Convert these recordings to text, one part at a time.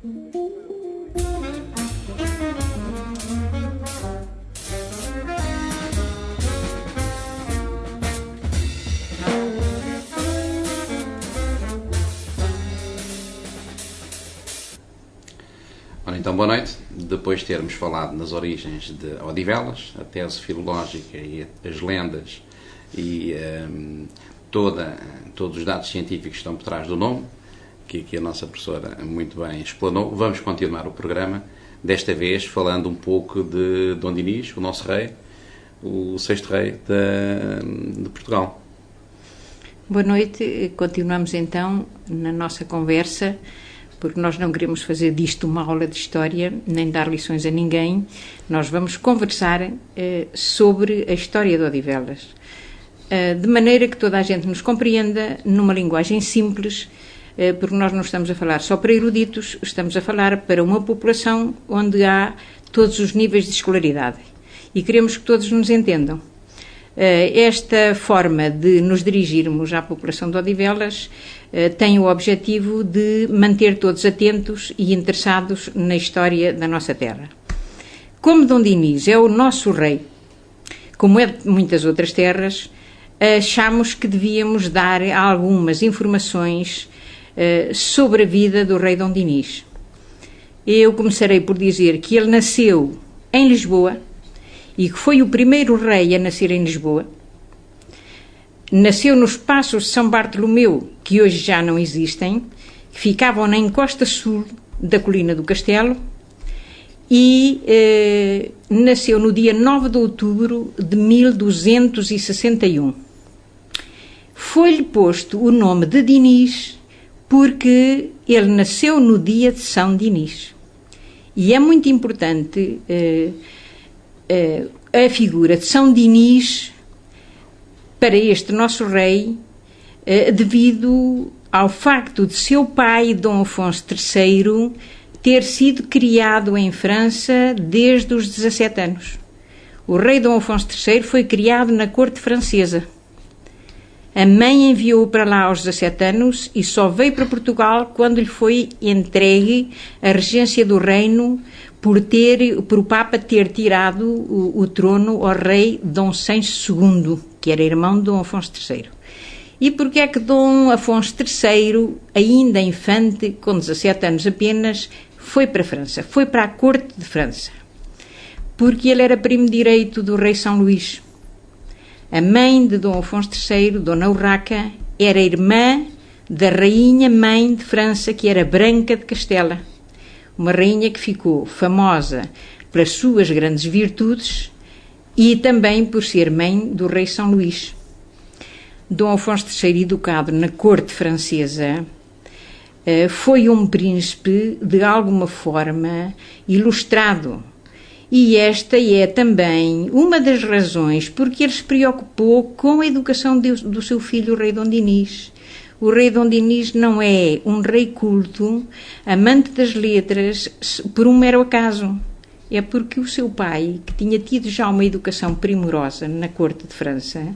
Ora, então, boa noite. Depois de termos falado nas origens de Odivelas, a tese filológica e as lendas e todos os dados científicos que estão por trás do nome, que a nossa professora muito bem explanou, vamos continuar o programa, desta vez falando um pouco de Dom Dinis, o nosso rei, o sexto rei de Portugal. Boa noite. Continuamos então na nossa conversa, porque nós não queremos fazer disto uma aula de história, nem dar lições a ninguém. Nós vamos conversar sobre a história de Odivelas, de maneira que toda a gente nos compreenda numa linguagem simples, porque nós não estamos a falar só para eruditos, estamos a falar para uma população onde há todos os níveis de escolaridade. E queremos que todos nos entendam. Esta forma de nos dirigirmos à população de Odivelas tem o objetivo de manter todos atentos e interessados na história da nossa terra. Como Dom Dinis é o nosso rei, como é de muitas outras terras, achamos que devíamos dar algumas informações sobre a vida do rei Dom Dinis. Eu começarei por dizer que ele nasceu em Lisboa, e que foi o primeiro rei a nascer em Lisboa. Nasceu nos Passos de São Bartolomeu, que hoje já não existem, que ficavam na encosta sul da Colina do Castelo, e nasceu no dia 9 de outubro de 1261. Foi-lhe posto o nome de Dinis porque ele nasceu no dia de São Dinis. E é muito importante a figura de São Dinis para este nosso rei, devido ao facto de seu pai, Dom Afonso III, ter sido criado em França desde os 17 anos. O rei Dom Afonso III foi criado na corte francesa. A mãe enviou-o para lá aos 17 anos e só veio para Portugal quando lhe foi entregue a regência do reino por o Papa ter tirado o trono ao rei Dom Sancho II, que era irmão de Dom Afonso III. E porque é que Dom Afonso III, ainda infante, com 17 anos apenas, foi para a França, foi para a corte de França? Porque ele era primo direito do rei São Luís. A mãe de Dom Afonso III, Dona Urraca, era irmã da rainha mãe de França, que era Branca de Castela. Uma rainha que ficou famosa pelas suas grandes virtudes e também por ser mãe do rei São Luís. Dom Afonso III, educado na corte francesa, foi um príncipe de alguma forma ilustrado. E esta é também uma das razões porque ele se preocupou com a educação do seu filho, o rei Dom Dinis. O rei Dom Dinis não é um rei culto, amante das letras, por um mero acaso. É porque o seu pai, que tinha tido já uma educação primorosa na corte de França,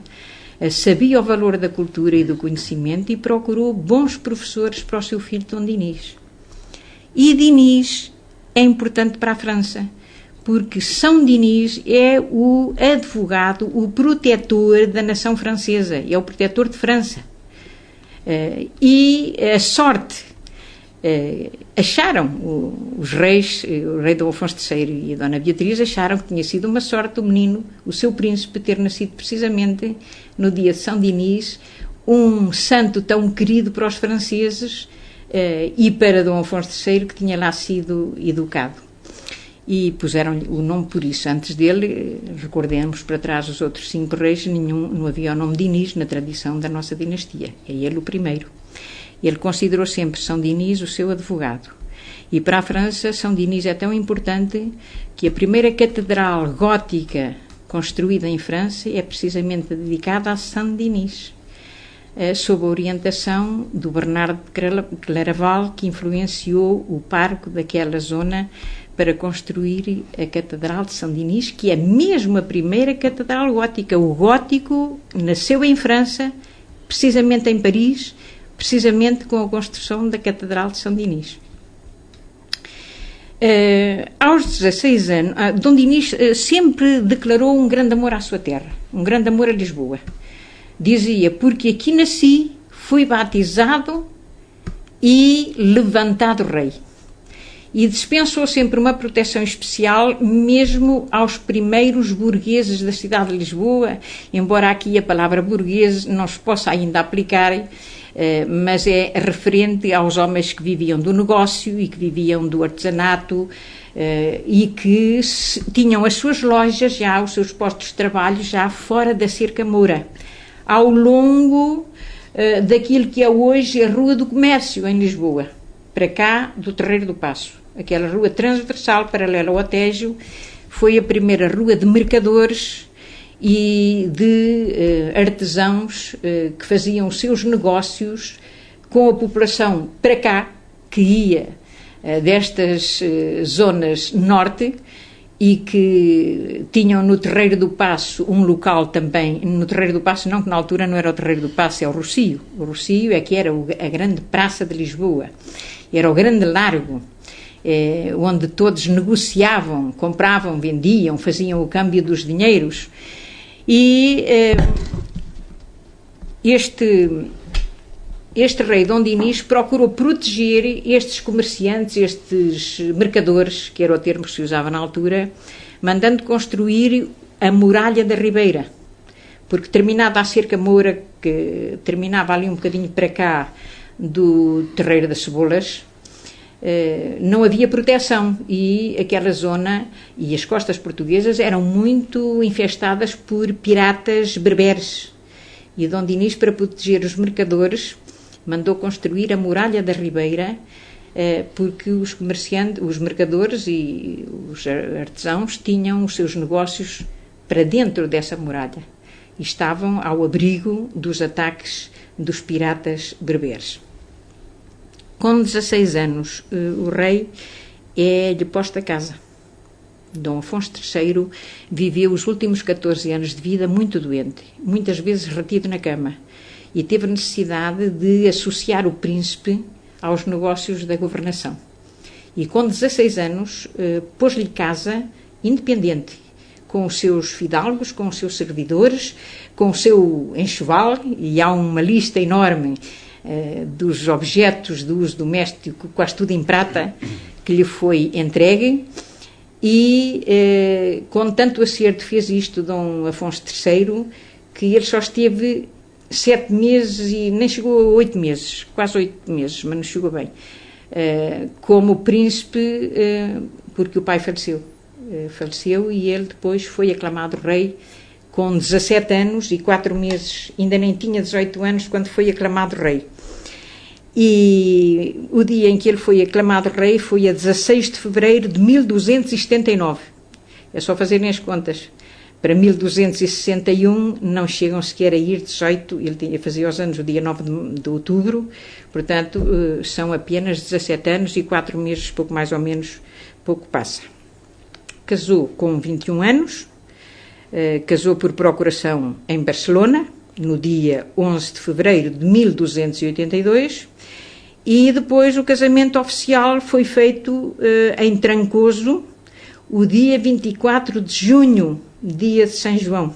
sabia o valor da cultura e do conhecimento e procurou bons professores para o seu filho Dom Dinis. E Dinis é importante para a França, porque São Dinis é o advogado, o protetor da nação francesa, é o protetor de França. E a sorte, acharam os reis, o rei Dom Afonso III e a Dona Beatriz acharam que tinha sido uma sorte o menino, o seu príncipe, ter nascido precisamente no dia de São Dinis, um santo tão querido para os franceses e para Dom Afonso III, que tinha lá sido educado. E puseram-lhe o nome por isso. Antes dele, recordemos para trás os outros 5 reis, não havia o nome Dinis na tradição da nossa dinastia. É ele o primeiro. Ele considerou sempre São Dinis o seu advogado. E para a França, São Dinis é tão importante que a primeira catedral gótica construída em França é precisamente dedicada a São Dinis, sob a orientação do Bernardo de Claraval, que influenciou o parco daquela zona para construir a Catedral de São Dinis, que é mesmo a primeira catedral gótica. O gótico nasceu em França, precisamente em Paris, precisamente com a construção da Catedral de São Dinis. Aos 16 anos, Dom Dinis sempre declarou um grande amor à sua terra, um grande amor a Lisboa. Dizia, porque aqui nasci, fui batizado e levantado rei. E dispensou sempre uma proteção especial, mesmo aos primeiros burgueses da cidade de Lisboa, embora aqui a palavra burguês não se possa ainda aplicar, mas é referente aos homens que viviam do negócio e que viviam do artesanato e que tinham as suas lojas já, os seus postos de trabalho já fora da cerca moura, ao longo daquilo que é hoje a Rua do Comércio em Lisboa, para cá do Terreiro do Paço. Aquela rua transversal, paralela ao Tejo, foi a primeira rua de mercadores e de artesãos que faziam os seus negócios com a população para cá, que ia destas zonas norte e que tinham no Terreiro do Paço um local também, no Terreiro do Paço não, que na altura não era o Terreiro do Paço, é o Rocio. O Rocio é que era a grande praça de Lisboa, era o grande largo, onde todos negociavam, compravam, vendiam, faziam o câmbio dos dinheiros. E este rei Dom Dinis procurou proteger estes comerciantes, estes mercadores, que era o termo que se usava na altura, mandando construir a muralha da Ribeira, porque terminada a cerca moura, que terminava ali um bocadinho para cá do Terreiro das Cebolas, não havia proteção e aquela zona e as costas portuguesas eram muito infestadas por piratas berberes. E Dom Dinis, para proteger os mercadores, mandou construir a muralha da Ribeira, porque os comerciantes, os mercadores e os artesãos tinham os seus negócios para dentro dessa muralha e estavam ao abrigo dos ataques dos piratas berberes. Com 16 anos, o rei é-lhe posto a casa. Dom Afonso III viveu os últimos 14 anos de vida muito doente, muitas vezes retido na cama, e teve necessidade de associar o príncipe aos negócios da governação. E com 16 anos pôs-lhe casa independente, com os seus fidalgos, com os seus servidores, com o seu enxoval, e há uma lista enorme dos objetos do uso doméstico, quase tudo em prata, que lhe foi entregue, e com tanto acerto fez isto Dom Afonso III, que ele só esteve 7 meses e nem chegou a 8 meses, quase 8 meses, mas não chegou bem, como príncipe, porque o pai faleceu e ele depois foi aclamado rei com 17 anos e 4 meses, ainda nem tinha 18 anos quando foi aclamado rei. E o dia em que ele foi aclamado rei foi a 16 de fevereiro de 1279. É só fazerem as contas. Para 1261 não chegam sequer a ir 18, ele fazia os anos o dia 9 de outubro, portanto são apenas 17 anos e 4 meses, pouco mais ou menos, pouco passa. Casou com 21 anos, casou por procuração em Barcelona, no dia 11 de fevereiro de 1282, e depois o casamento oficial foi feito em Trancoso, o dia 24 de junho, dia de São João.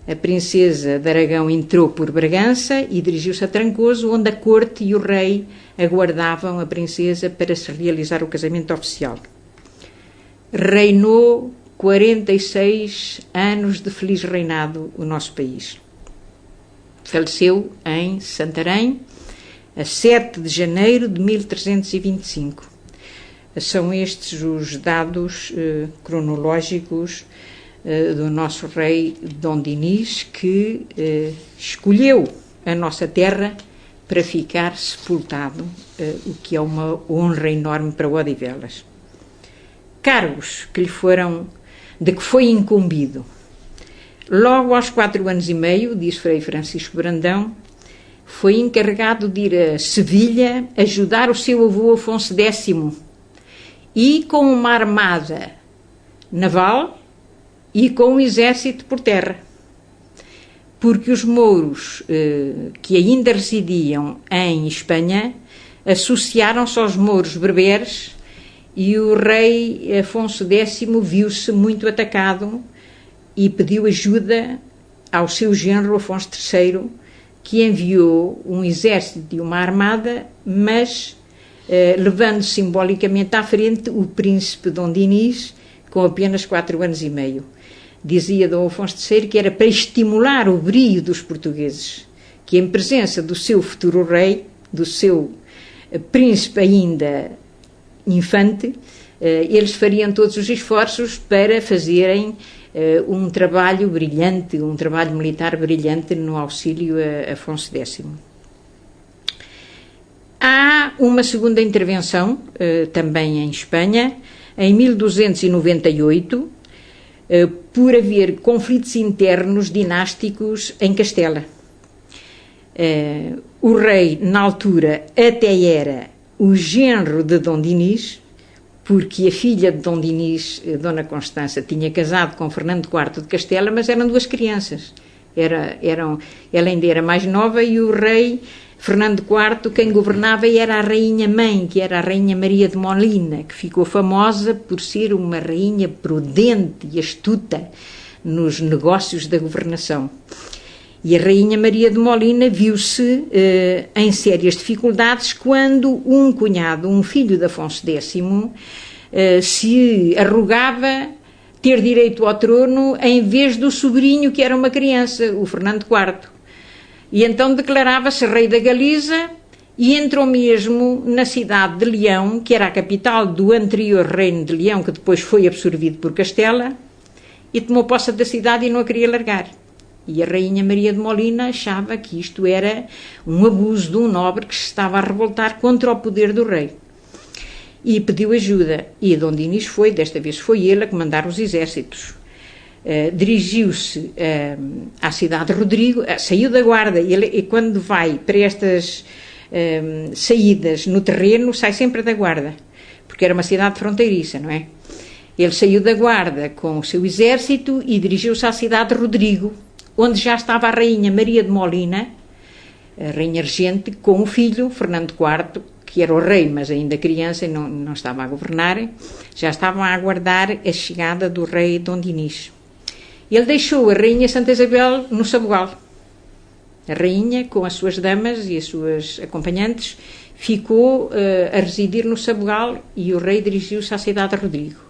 A princesa de Aragão entrou por Bragança e dirigiu-se a Trancoso, onde a corte e o rei aguardavam a princesa para se realizar o casamento oficial. Reinou 46 anos de feliz reinado o nosso país. Faleceu em Santarém, a 7 de janeiro de 1325. São estes os dados cronológicos do nosso rei Dom Dinis, que escolheu a nossa terra para ficar sepultado, o que é uma honra enorme para Odivelas. Cargos que lhe foram, de que foi incumbido. Logo aos 4 anos e meio, diz Frei Francisco Brandão, foi encarregado de ir a Sevilha ajudar o seu avô Afonso X e com uma armada naval e com um exército por terra, porque os mouros que ainda residiam em Espanha associaram-se aos mouros berberes e o rei Afonso X viu-se muito atacado e pediu ajuda ao seu genro Afonso III, que enviou um exército e uma armada, mas levando simbolicamente à frente o príncipe Dom Dinis, com apenas 4 anos e meio. Dizia Dom Afonso III que era para estimular o brio dos portugueses, que em presença do seu futuro rei, do seu príncipe ainda infante, eles fariam todos os esforços para fazerem um trabalho brilhante, um trabalho militar brilhante no auxílio a Afonso X. Há uma segunda intervenção, também em Espanha, em 1298, por haver conflitos internos dinásticos em Castela. O rei, na altura, até era o genro de Dom Dinis, porque a filha de Dom Dinis, Dona Constança, tinha casado com Fernando IV de Castela, mas eram 2 crianças. Ela ainda era mais nova e o rei Fernando IV, quem governava era a rainha-mãe, que era a Rainha Maria de Molina, que ficou famosa por ser uma rainha prudente e astuta nos negócios da governação. E a Rainha Maria de Molina viu-se em sérias dificuldades quando um cunhado, um filho de Afonso X, se arrogava ter direito ao trono em vez do sobrinho, que era uma criança, o Fernando IV. E então declarava-se rei da Galiza e entrou mesmo na cidade de Leão, que era a capital do anterior reino de Leão, que depois foi absorvido por Castela, e tomou posse da cidade e não a queria largar. E a Rainha Maria de Molina achava que isto era um abuso de um nobre que se estava a revoltar contra o poder do rei. E pediu ajuda. E Dom Dinis desta vez foi ele a comandar os exércitos. Dirigiu-se à cidade de Rodrigo, saiu da guarda, e quando vai para estas saídas no terreno, sai sempre da guarda, porque era uma cidade fronteiriça, não é? Ele saiu da guarda com o seu exército e dirigiu-se à cidade de Rodrigo, onde já estava a Rainha Maria de Molina, a Rainha Regente, com o filho, Fernando IV, que era o rei, mas ainda criança e não estava a governar, já estavam a aguardar a chegada do rei Dom Dinis. Ele deixou a Rainha Santa Isabel no Sabugal. A rainha, com as suas damas e as suas acompanhantes, ficou a residir no Sabugal e o rei dirigiu-se à cidade de Rodrigo.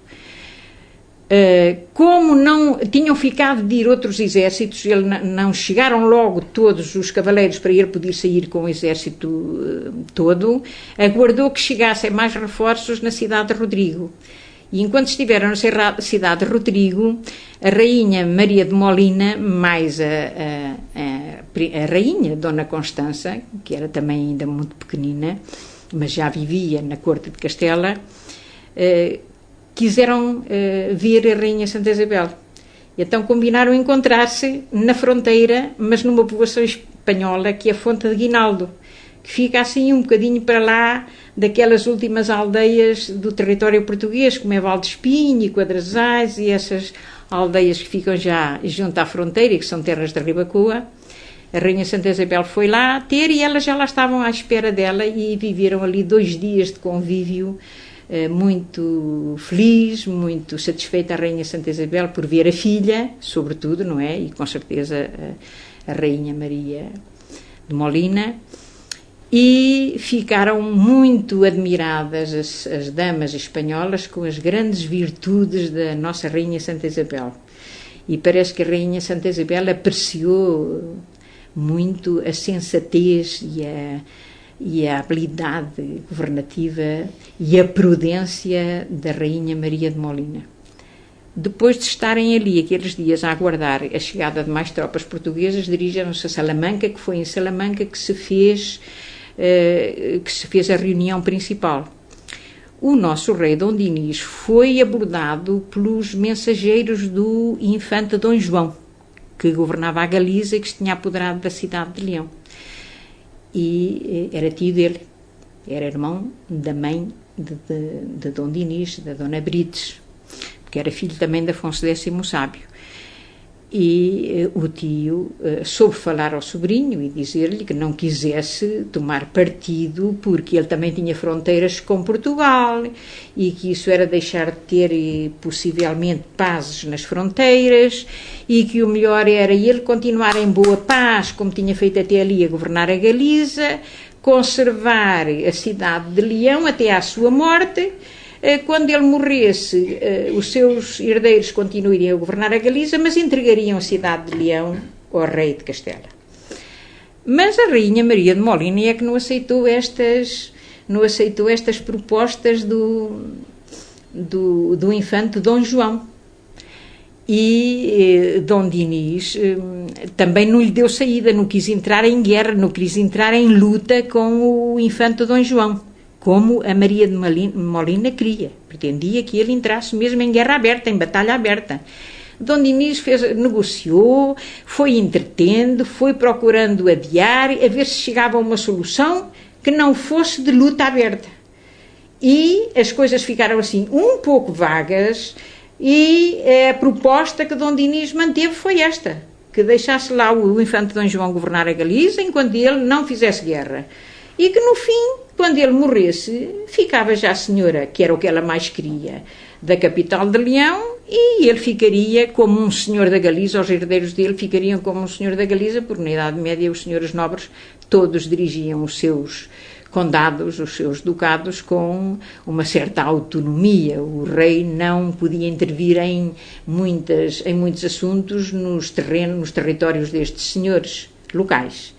Como não tinham ficado de ir outros exércitos, não chegaram logo todos os cavaleiros para ele poder sair com o exército todo, aguardou que chegassem mais reforços na cidade de Rodrigo. E enquanto estiveram na cidade de Rodrigo, a Rainha Maria de Molina, mais a Rainha Dona Constança, que era também ainda muito pequenina, mas já vivia na corte de Castela, quiseram ver a Rainha Santa Isabel. E então combinaram encontrar-se na fronteira, mas numa povoação espanhola, que é a Fonte de Guinaldo, que fica assim um bocadinho para lá daquelas últimas aldeias do território português, como é Valdespinho e Quadrasais e essas aldeias que ficam já junto à fronteira e que são terras de Ribacoa. A Rainha Santa Isabel foi lá ter e elas já lá estavam à espera dela e viveram ali 2 dias de convívio muito feliz, muito satisfeita a Rainha Santa Isabel por ver a filha, sobretudo, não é? E com certeza a Rainha Maria de Molina. E ficaram muito admiradas as damas espanholas com as grandes virtudes da nossa Rainha Santa Isabel. E parece que a Rainha Santa Isabel apreciou muito a sensatez e a habilidade governativa e a prudência da Rainha Maria de Molina. Depois de estarem ali aqueles dias a aguardar a chegada de mais tropas portuguesas, dirigiram-se a Salamanca, que foi em Salamanca que se fez a reunião principal. O nosso rei Dom Dinis foi abordado pelos mensageiros do infante Dom João, que governava a Galiza e que se tinha apoderado da cidade de Leão. E era tio dele, era irmão da mãe de Dom Dinis, da Dona Brites, que era filho também de Afonso X o Sábio. E o tio soube falar ao sobrinho e dizer-lhe que não quisesse tomar partido, porque ele também tinha fronteiras com Portugal e que isso era deixar de ter possivelmente pazes nas fronteiras, e que o melhor era ele continuar em boa paz, como tinha feito até ali, a governar a Galiza, conservar a cidade de Leão até à sua morte. Quando ele morresse, os seus herdeiros continuariam a governar a Galiza, mas entregariam a cidade de Leão ao rei de Castela. Mas a rainha Maria de Molina é que não aceitou estas propostas do infante Dom João. E Dom Dinis também não lhe deu saída, não quis entrar em guerra, não quis entrar em luta com o infante Dom João, como a Maria de Molina queria, pretendia que ele entrasse mesmo em guerra aberta, em batalha aberta. Dom Dinis negociou, foi entretendo, foi procurando adiar, a ver se chegava a uma solução que não fosse de luta aberta. E as coisas ficaram assim um pouco vagas, e a proposta que Dom Dinis manteve foi esta, que deixasse lá o infante Dom João governar a Galiza enquanto ele não fizesse guerra. E que no fim, quando ele morresse, ficava já a senhora, que era o que ela mais queria, da capital de Leão, e ele ficaria como um senhor da Galiza, os herdeiros dele ficariam como um senhor da Galiza, porque na Idade Média os senhores nobres todos dirigiam os seus condados, os seus ducados, com uma certa autonomia. O rei não podia intervir em muitos assuntos nos territórios destes senhores locais.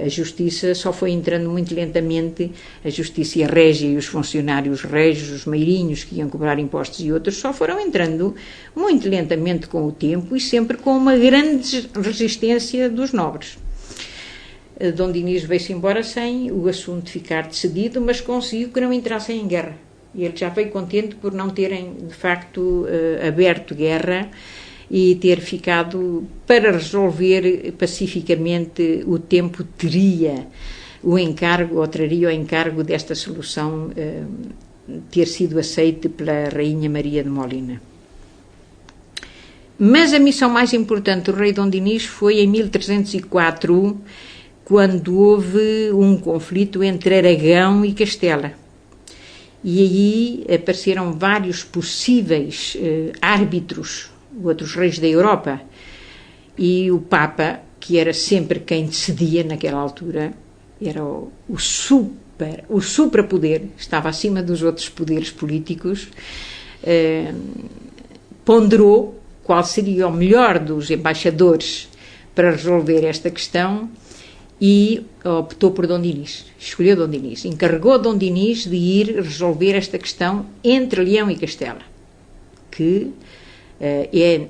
A justiça só foi entrando muito lentamente, a justiça régia e os funcionários régios, os meirinhos que iam cobrar impostos e outros, só foram entrando muito lentamente com o tempo e sempre com uma grande resistência dos nobres. Dom Dinis veio-se embora sem o assunto ficar decidido, mas conseguiu que não entrassem em guerra. E ele já veio contente por não terem, de facto, aberto guerra e ter ficado para resolver pacificamente. O tempo teria o encargo, ou traria o encargo desta solução ter sido aceite pela Rainha Maria de Molina. Mas a missão mais importante do rei Dom Dinis foi em 1304, quando houve um conflito entre Aragão e Castela. E aí apareceram vários possíveis árbitros, outros reis da Europa, e o Papa, que era sempre quem decidia naquela altura, era o suprapoder, estava acima dos outros poderes políticos, ponderou qual seria o melhor dos embaixadores para resolver esta questão e optou por Dom Dinis, escolheu Dom Dinis, encarregou Dom Dinis de ir resolver esta questão entre Leão e Castela, que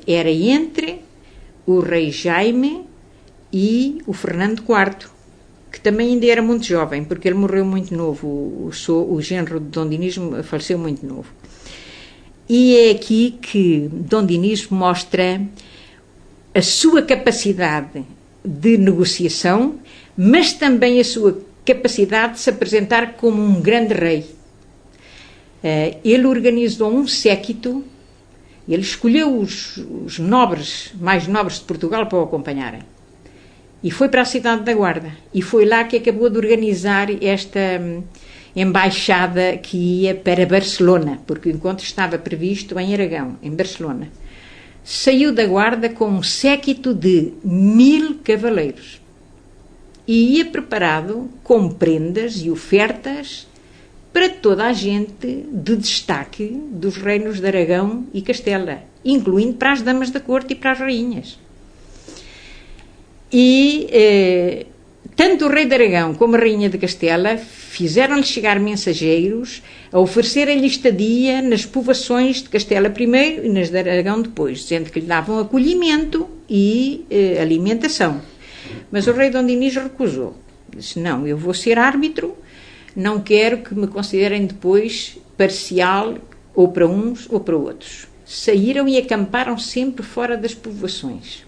era entre o rei Jaime e o Fernando IV, que também ainda era muito jovem, porque ele morreu muito novo, o genro de Dom Dinis faleceu muito novo. E é aqui que Dom Dinis mostra a sua capacidade de negociação, mas também a sua capacidade de se apresentar como um grande rei. Ele organizou um séquito, ele escolheu os nobres, mais nobres de Portugal para o acompanharem. E foi para a cidade da Guarda. E foi lá que acabou de organizar esta embaixada que ia para Barcelona, porque o encontro estava previsto em Aragão, em Barcelona. Saiu da Guarda com um séquito de 1000 cavaleiros. E ia preparado com prendas e ofertas para toda a gente de destaque dos reinos de Aragão e Castela, incluindo para as damas da corte e para as rainhas. E tanto o rei de Aragão como a rainha de Castela fizeram-lhe chegar mensageiros a oferecerem-lhe estadia nas povoações de Castela primeiro e nas de Aragão depois, dizendo que lhe davam acolhimento e alimentação. Mas o rei Dom Dinis recusou. Disse, não, eu vou ser árbitro, não quero que me considerem depois parcial ou para uns ou para outros. Saíram e acamparam sempre fora das povoações.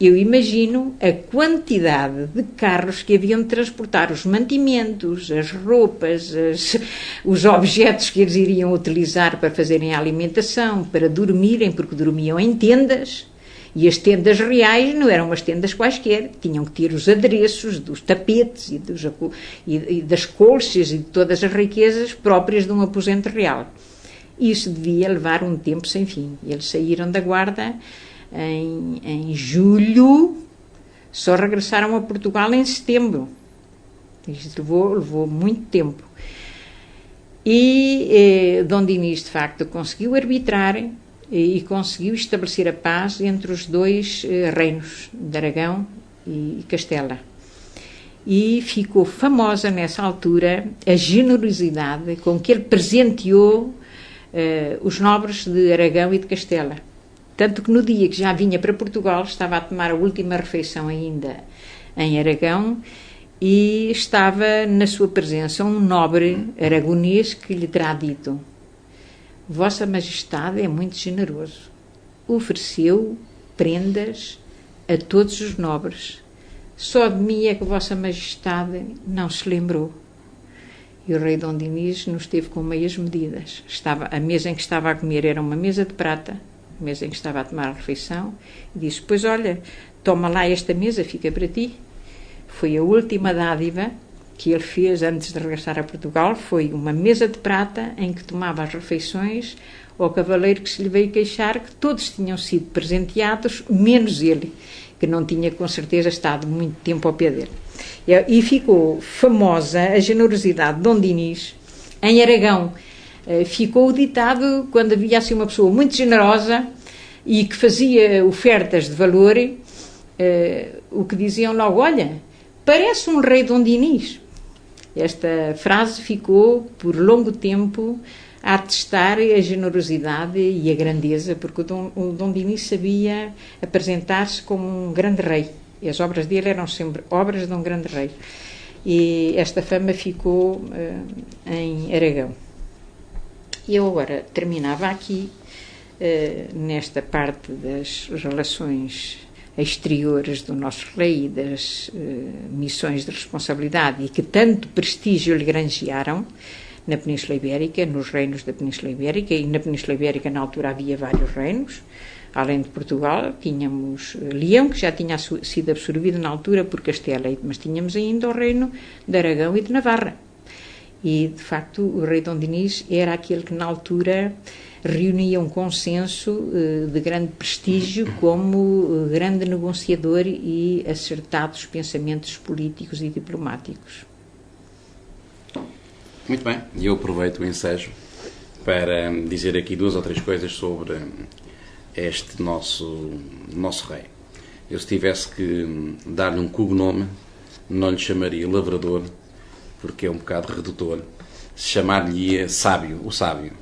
Eu imagino a quantidade de carros que haviam de transportar os mantimentos, as roupas, os objetos que eles iriam utilizar para fazerem a alimentação, para dormirem, porque dormiam em tendas, E as tendas reais não eram umas tendas quaisquer, tinham que ter os adereços dos tapetes e das colchas e de todas as riquezas próprias de um aposento real. Isso devia levar um tempo sem fim. Eles saíram da Guarda em julho, só regressaram a Portugal em setembro. Isto levou muito tempo. E Dom Dinis, de facto, conseguiu arbitrar e conseguiu estabelecer a paz entre os dois reinos, de Aragão e Castela. E ficou famosa nessa altura a generosidade com que ele presenteou os nobres de Aragão e de Castela. Tanto que no dia que já vinha para Portugal, estava a tomar a última refeição ainda em Aragão, e estava na sua presença um nobre aragonês que lhe terá dito: Vossa Majestade é muito generoso. Ofereceu prendas a todos os nobres. Só de mim é que Vossa Majestade não se lembrou. E o rei Dom Dinis nos teve com meias medidas. A mesa em que estava a comer era uma mesa de prata, a mesa em que estava a tomar a refeição, e disse: Pois olha, toma lá esta mesa, fica para ti. Foi a última dádiva que ele fez antes de regressar a Portugal, foi uma mesa de prata em que tomava as refeições ao cavaleiro que se lhe veio queixar que todos tinham sido presenteados, menos ele, que não tinha com certeza estado muito tempo ao pé dele. E ficou famosa a generosidade de Dom Dinis em Aragão. Ficou o ditado, quando havia assim uma pessoa muito generosa e que fazia ofertas de valor, o que diziam logo: olha, parece um rei Dom Dinis. Esta frase ficou por longo tempo a atestar a generosidade e a grandeza, porque o Dom Dinis sabia apresentar-se como um grande rei. E as obras dele eram sempre obras de um grande rei. E esta fama ficou em Aragão. E eu agora terminava aqui, nesta parte das relações exteriores do nosso rei e das missões de responsabilidade, e que tanto prestígio lhe granjearam na Península Ibérica, nos reinos da Península Ibérica. E na Península Ibérica na altura havia vários reinos, além de Portugal tínhamos Leão, que já tinha sido absorvido na altura por Castela, mas tínhamos ainda o reino de Aragão e de Navarra. E de facto o rei Dom Dinis era aquele que na altura reunia um consenso de grande prestígio como grande negociador e acertados pensamentos políticos e diplomáticos. Muito bem, e eu aproveito o ensejo para dizer aqui 2 ou 3 coisas sobre este nosso rei. Eu, se tivesse que dar-lhe um cognome, não lhe chamaria Lavrador, porque é um bocado redutor. Se chamar-lhe Sábio, o Sábio.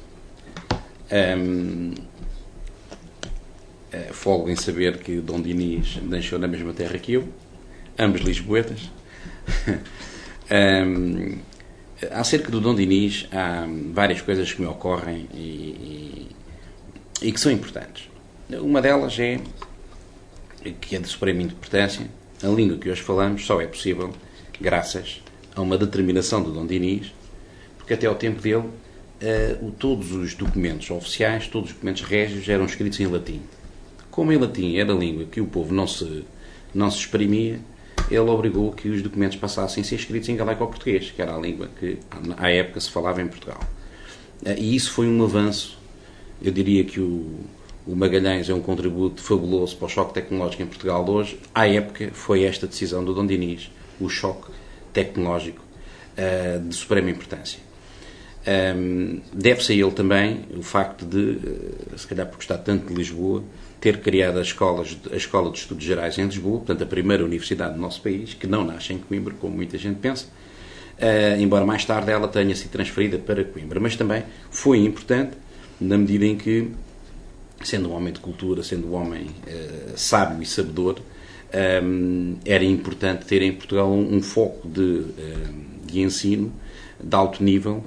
Folgo em saber que Dom Dinis nasceu na mesma terra que eu, ambos lisboetas. Acerca do Dom Dinis há várias coisas que me ocorrem e que são importantes. Uma delas é que é de suprema importância. A língua que hoje falamos só é possível graças a uma determinação do Dom Dinis, porque até ao tempo dele todos os documentos oficiais, todos os documentos régios eram escritos em latim. Como em latim era a língua que o povo não se exprimia, ele obrigou que os documentos passassem a ser escritos em galaico-português, que era a língua que à época se falava em Portugal. E isso foi um avanço. Eu diria que o Magalhães é um contributo fabuloso para o choque tecnológico em Portugal de hoje. À época foi esta decisão do Dom Dinis, o choque tecnológico de suprema importância. Deve-se a ele também o facto de, se calhar por gostar tanto de Lisboa, ter criado a Escola de Estudos Gerais em Lisboa, portanto a primeira universidade do nosso país, que não nasce em Coimbra, como muita gente pensa, embora mais tarde ela tenha sido transferida para Coimbra. Mas também foi importante, na medida em que, sendo um homem de cultura, sendo um homem sábio e sabedor, era importante ter em Portugal um foco de ensino de alto nível,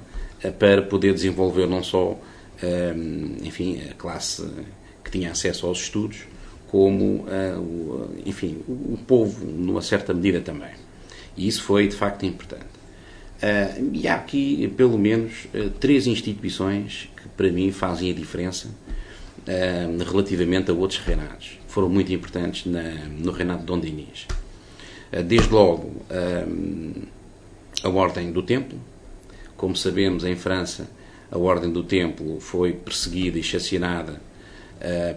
para poder desenvolver não só a classe que tinha acesso aos estudos, como o povo, numa certa medida também. E isso foi, de facto, importante. E há aqui, pelo menos, 3 instituições que, para mim, fazem a diferença relativamente a outros reinados. Foram muito importantes no reinado de Dom Dinis. Desde logo, a Ordem do Templo. Como sabemos, em França, a Ordem do Templo foi perseguida e chacinada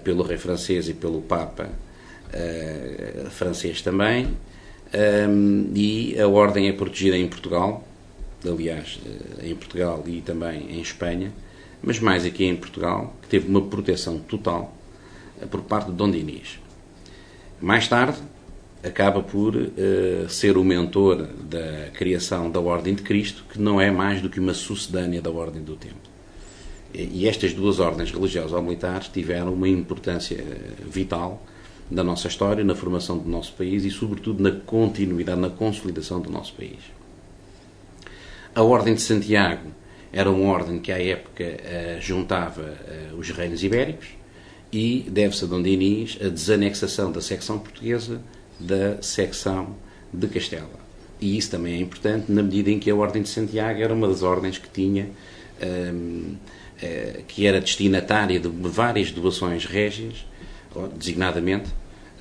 pelo rei francês e pelo Papa francês também. E a Ordem é protegida em Portugal, aliás, em Portugal e também em Espanha, mas mais aqui em Portugal, que teve uma proteção total por parte de Dom Dinis. Mais tarde, acaba por ser o mentor da criação da Ordem de Cristo, que não é mais do que uma sucedânea da Ordem do Templo. E estas duas ordens religiosas ou militares tiveram uma importância vital na nossa história, na formação do nosso país e, sobretudo, na continuidade, na consolidação do nosso país. A Ordem de Santiago era uma ordem que, à época, juntava os reinos ibéricos e deve-se a Dom Dinis a desanexação da secção portuguesa da secção de Castela. E isso também é importante na medida em que a Ordem de Santiago era uma das ordens que tinha, que era destinatária de várias doações régias, designadamente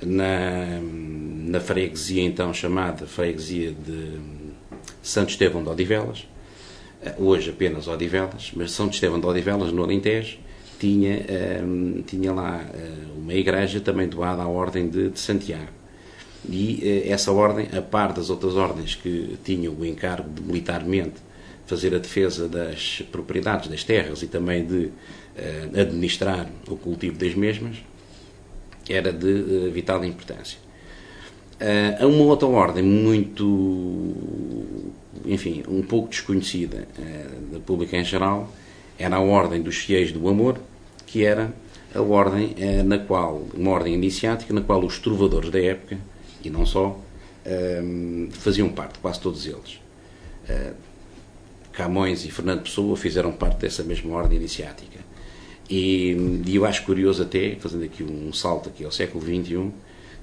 na freguesia então chamada Freguesia de Santo Estevão de Odivelas, hoje apenas Odivelas, mas São Estevão de Odivelas, no Alentejo, tinha lá uma igreja também doada à Ordem de Santiago. E essa ordem, a par das outras ordens que tinham o encargo de militarmente fazer a defesa das propriedades, das terras e também de administrar o cultivo das mesmas, era de vital importância. Há uma outra ordem muito, enfim, um pouco desconhecida da pública em geral, era a Ordem dos Fiéis do Amor, que era a ordem na qual, uma ordem iniciática, na qual os trovadores da época, e não só, faziam parte, quase todos eles. Camões e Fernando Pessoa fizeram parte dessa mesma ordem iniciática. E eu acho curioso até, fazendo aqui um salto aqui ao século XXI,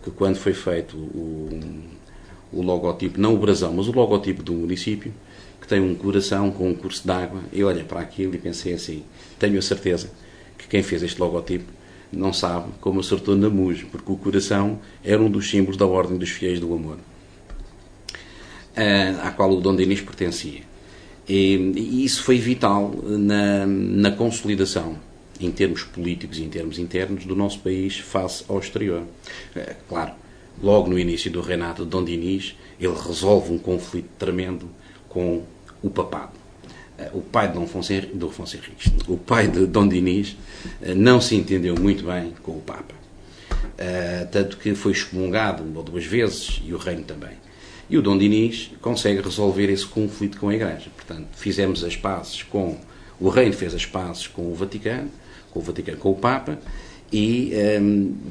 que quando foi feito o logotipo, não o brasão, mas o logotipo do município, que tem um coração com um curso de água, eu olhei para aquilo e pensei assim, tenho a certeza que quem fez este logotipo não sabe como acertou na mousse, porque o coração era um dos símbolos da Ordem dos Fiéis do Amor, à qual o Dom Dinis pertencia. E isso foi vital na consolidação, em termos políticos e em termos internos, do nosso país face ao exterior. Claro, logo no início do reinado de Dom Dinis, ele resolve um conflito tremendo com o papado. O pai de Dom Afonso Henriques, o pai de Dom Dinis, não se entendeu muito bem com o Papa. Tanto que foi excomungado uma ou duas vezes, e o reino também. E o Dom Dinis consegue resolver esse conflito com a Igreja. Portanto, fizemos as pazes com... O reino fez as pazes com o Vaticano, com o Papa, e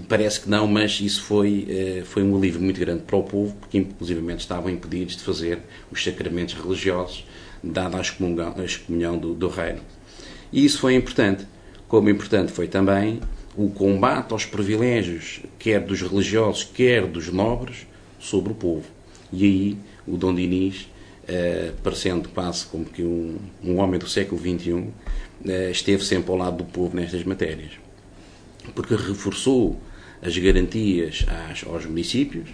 parece que não, mas isso foi um alívio muito grande para o povo, porque inclusivamente estavam impedidos de fazer os sacramentos religiosos, dada a excomunhão do reino. E isso foi importante. Como importante foi também o combate aos privilégios, quer dos religiosos, quer dos nobres, sobre o povo. E aí o Dom Dinis, parecendo quase como que um homem do século XXI, esteve sempre ao lado do povo nestas matérias. Porque reforçou as garantias aos municípios,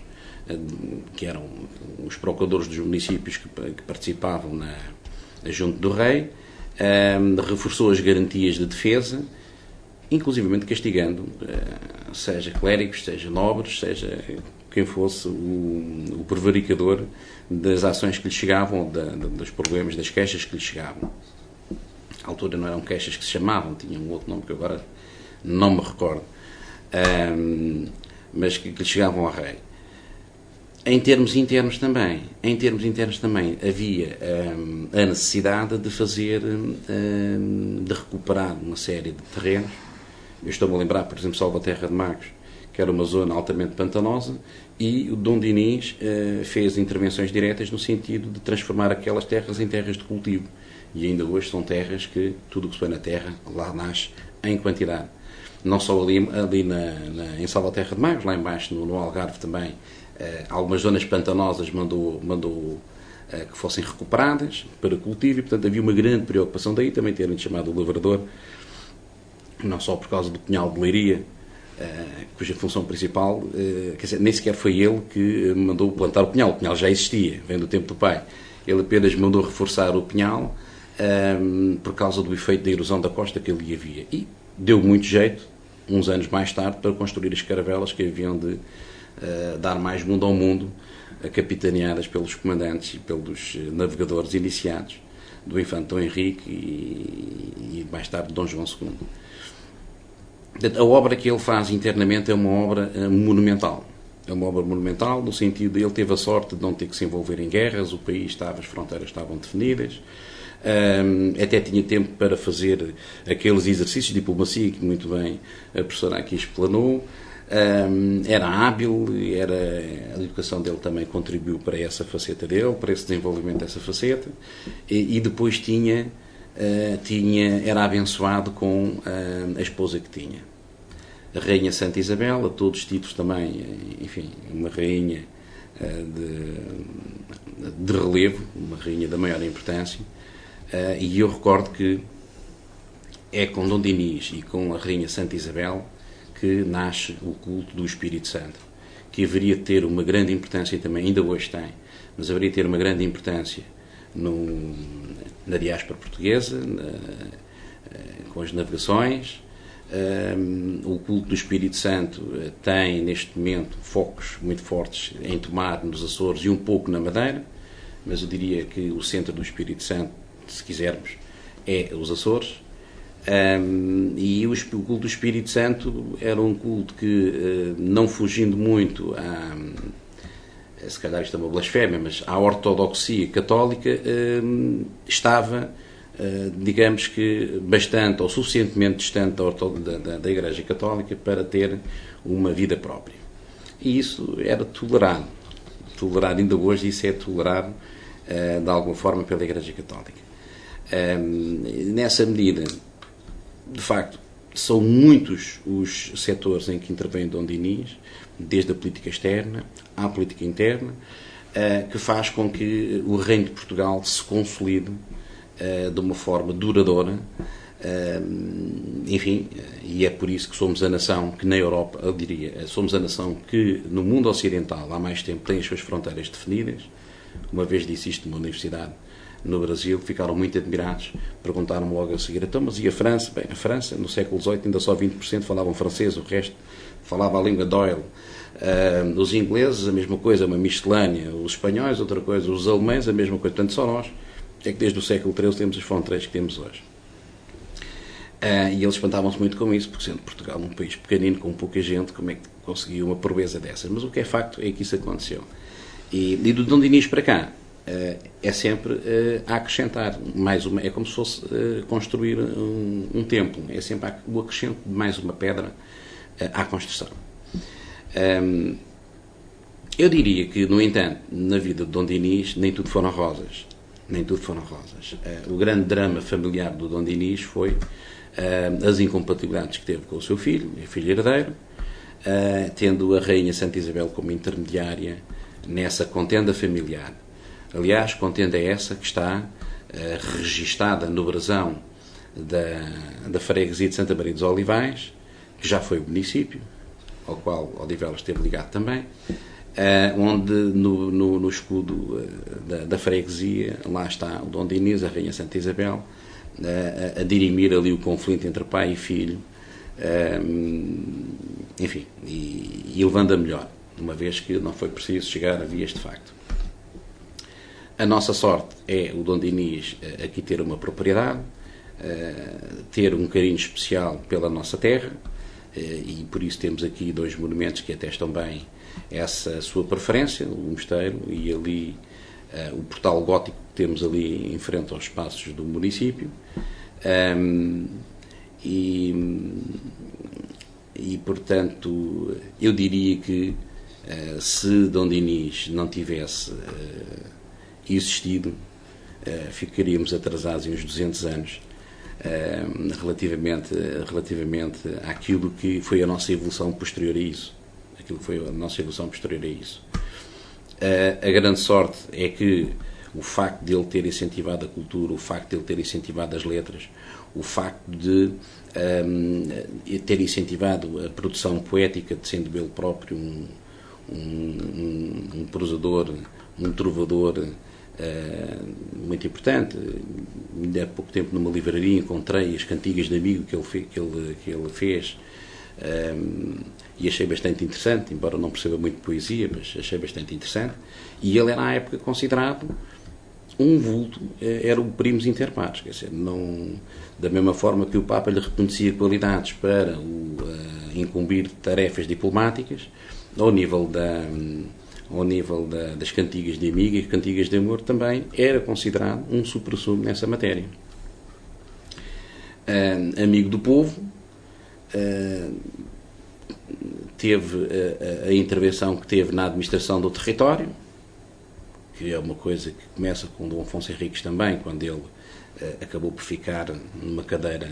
que eram os procuradores dos municípios que participavam junto do rei, reforçou as garantias de defesa, inclusivamente castigando, seja clérigos, seja nobres, seja quem fosse o prevaricador das ações que lhe chegavam, dos problemas, das queixas que lhe chegavam. À altura não eram queixas que se chamavam, tinham um outro nome que agora não me recordo, mas que lhe chegavam ao rei. Em termos internos também havia a necessidade de fazer, de recuperar uma série de terrenos. Eu estou-me a lembrar, por exemplo, Salvaterra de Magos, que era uma zona altamente pantanosa, e o Dom Dinis fez intervenções diretas no sentido de transformar aquelas terras em terras de cultivo. E ainda hoje são terras que tudo o que se põe na terra lá nasce em quantidade. Não só ali em Salvaterra de Magos, lá embaixo no Algarve também, algumas zonas pantanosas mandou que fossem recuperadas para cultivo, e portanto havia uma grande preocupação daí também terem chamado o lavrador não só por causa do Pinhal de Leiria, cuja função principal, quer dizer, nem sequer foi ele que mandou plantar o Pinhal já existia, vem do tempo do pai. Ele apenas mandou reforçar o Pinhal por causa do efeito da erosão da costa que ali havia. E deu muito jeito, uns anos mais tarde, para construir as caravelas que haviam de dar mais mundo ao mundo, capitaneadas pelos comandantes e pelos navegadores iniciados do infante Dom Henrique e mais tarde Dom João II. A obra que ele faz internamente é uma obra monumental. É uma obra monumental no sentido de ele teve a sorte de não ter que se envolver em guerras, o país estava, as fronteiras estavam definidas, até tinha tempo para fazer aqueles exercícios de diplomacia que muito bem a professora aqui explanou. Era hábil, a educação dele também contribuiu para essa faceta dele, para esse desenvolvimento dessa faceta, e depois era abençoado com a esposa que tinha. A Rainha Santa Isabel, a todos os títulos também, enfim, uma rainha de relevo, uma rainha da maior importância, e eu recordo que é com Dom Dinis e com a Rainha Santa Isabel que nasce o culto do Espírito Santo, que haveria de ter uma grande importância também, ainda hoje tem, mas haveria de ter uma grande importância na diáspora portuguesa, com as navegações. O culto do Espírito Santo tem, neste momento, focos muito fortes em Tomar, nos Açores e um pouco na Madeira, mas eu diria que o centro do Espírito Santo, se quisermos, é os Açores. E o culto do Espírito Santo era um culto que, não fugindo muito se calhar isto é uma blasfémia, mas à ortodoxia católica, estava, digamos que, bastante ou suficientemente distante da Igreja Católica para ter uma vida própria. E isso era tolerado ainda hoje, isso é tolerado de alguma forma pela Igreja Católica. Nessa medida, de facto, são muitos os setores em que intervém Dom Dinis, desde a política externa à política interna, que faz com que o Reino de Portugal se consolide de uma forma duradoura, enfim, e é por isso que somos a nação que na Europa, eu diria, somos a nação que no mundo ocidental há mais tempo tem as suas fronteiras definidas. Uma vez disse isto numa universidade no Brasil, ficaram muito admirados, perguntaram-me logo a seguir, então, mas e a França? Bem, a França, no século XVIII, ainda só 20% falavam francês, o resto falava a língua Doyle. Os ingleses, a mesma coisa, uma miscelânea. Os espanhóis, outra coisa. Os alemães, a mesma coisa. Portanto, só nós é que desde o século XIII temos as fronteiras que temos hoje. E eles espantavam-se muito com isso, porque sendo Portugal um país pequenino, com pouca gente, como é que conseguiu uma proeza dessas? Mas o que é facto é que isso aconteceu. E do Dom Dinis para cá, é sempre a acrescentar mais uma, é como se fosse construir um templo, é sempre o acrescento de mais uma pedra à construção. Eu diria que, no entanto, na vida de Dom Dinis nem tudo foram rosas. O grande drama familiar do Dom Dinis foi as incompatibilidades que teve com o seu filho herdeiro, tendo a Rainha Santa Isabel como intermediária nessa contenda familiar. Aliás, contenda essa que está registada no brasão da freguesia de Santa Maria dos Olivais, que já foi o município, ao qual Odivelas esteve ligado também, onde no escudo da freguesia, lá está o Dom Dinis, a Rainha Santa Isabel, a dirimir ali o conflito entre pai e filho, enfim, e levando a melhor, uma vez que não foi preciso chegar a vias de facto. A nossa sorte é o Dom Dinis aqui ter uma propriedade, ter um carinho especial pela nossa terra, e por isso temos aqui dois monumentos que atestam bem essa sua preferência, o mosteiro e ali o portal gótico que temos ali em frente aos espaços do município. E portanto, eu diria que se Dom Dinis não tivesse existido, ficaríamos atrasados em uns 200 anos relativamente àquilo que foi a nossa evolução posterior a isso. A grande sorte é que o facto de ele ter incentivado a cultura, o facto de ele ter incentivado as letras, o facto de ter incentivado a produção poética, sendo ele próprio um prosador, um trovador muito importante. Ainda há pouco tempo numa livraria encontrei as cantigas de amigo que ele fez, e achei bastante interessante, embora não perceba muito de poesia, mas achei bastante interessante. E ele era à época considerado um vulto, era o primus inter pares, quer dizer, não, da mesma forma que o Papa lhe reconhecia qualidades para incumbir tarefas diplomáticas, ao nível das cantigas de amigo e cantigas de amor, também era considerado um suprassumo nessa matéria. Amigo do povo, teve a intervenção que teve na administração do território, que é uma coisa que começa com Dom Afonso Henriques também, quando ele acabou por ficar numa cadeira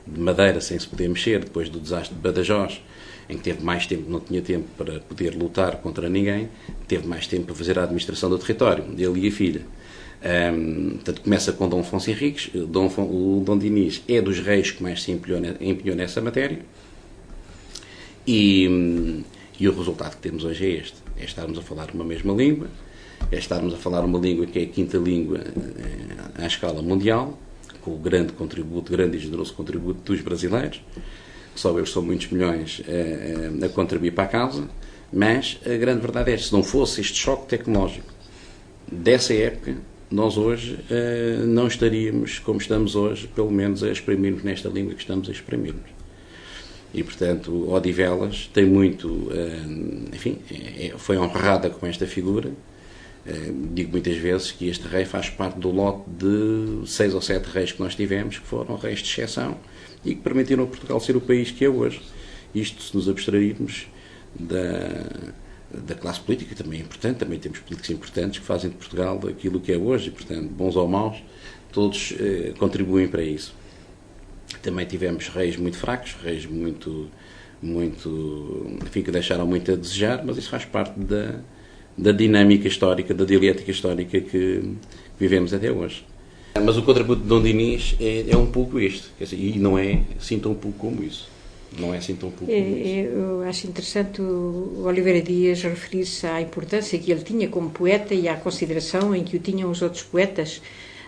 de madeira sem se poder mexer, depois do desastre de Badajoz, em que teve mais tempo, não tinha tempo para poder lutar contra ninguém, teve mais tempo para fazer a administração do território, ele e a filha. Portanto, começa com Dom Afonso Henriques. O Dom Dinis é dos reis que mais se empenhou nessa matéria, e o resultado que temos hoje é este: é estarmos a falar uma mesma língua, é estarmos a falar uma língua que é a quinta língua à escala mundial, com o grande e generoso contributo dos brasileiros, que só eles são muitos milhões a contribuir para a causa. Mas a grande verdade é que, se não fosse este choque tecnológico dessa época, nós hoje não estaríamos como estamos hoje, pelo menos a exprimirmos nesta língua que estamos a exprimirmos. E, portanto, Odivelas tem muito, enfim, foi honrada com esta figura. Digo muitas vezes que este rei faz parte do lote de 6 ou 7 reis que nós tivemos, que foram reis de exceção e que permitiram a Portugal ser o país que é hoje. Isto, se nos abstrairmos da classe política, também é importante, também temos políticos importantes que fazem de Portugal aquilo que é hoje, e, portanto, bons ou maus, todos contribuem para isso. Também tivemos reis muito fracos, reis muito, enfim, que deixaram muito a desejar, mas isso faz parte da dinâmica histórica, da dialética histórica que vivemos até hoje. Mas o contributo de Dom Dinis é um pouco este, quer dizer, e não é assim tão pouco como isso. Não é assim tão pouco como isso. Eu acho interessante o Oliveira Dias referir-se à importância que ele tinha como poeta e à consideração em que o tinham os outros poetas,